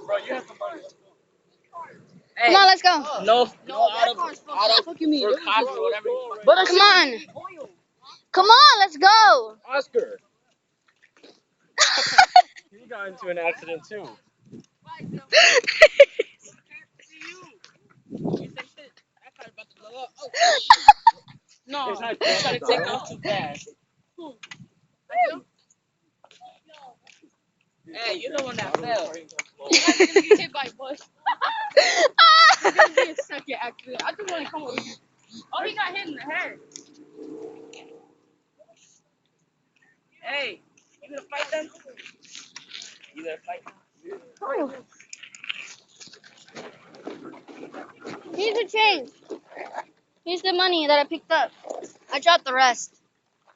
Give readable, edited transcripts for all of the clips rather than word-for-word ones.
Bro, you have the money. Come on, let's go. No, out of Fuck you mean? or cops or whatever. Come on. Come on, let's go. Oscar. He got into an accident too. No. It's not trying to take off too fast. Hey, you're the one that fell. You're gonna get hit by a bus. It's gonna be a second accident. I just want to come with you. Oh, he got hit in the head. Hey, you gonna fight them? You gonna fight them? Here's the change. Here's the money that I picked up. I dropped the rest.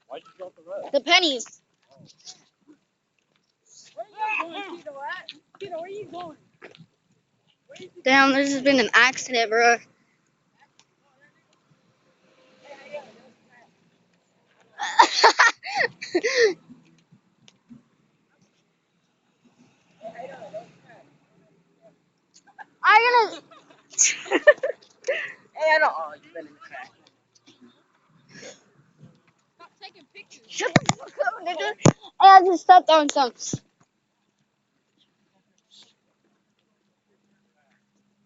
Why'd you drop the rest? The pennies. Where are you going, Tito? Tito, where are you going? Damn, there's just been an accident, bro. I'm gonna. Hey, I don't. Oh, you've been in the track. Stop taking pictures. Shut the fuck up, nigga. Hey, I just stopped throwing some.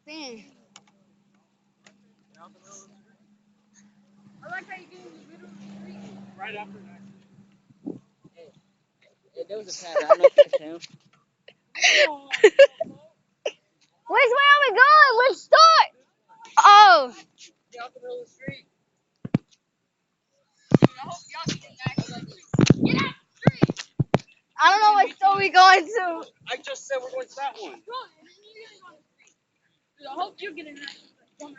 Damn. I like how you get in the middle of the street. Right after an accident. Hey, there was a pad. I don't know if it's him. Where are we going? Let's start. Oh. Get out the middle of the street. I hope y'all get in the accident. Get out the street. I don't know what store we going to. I just said we're going to that one. Bro, I hope you get in that accident.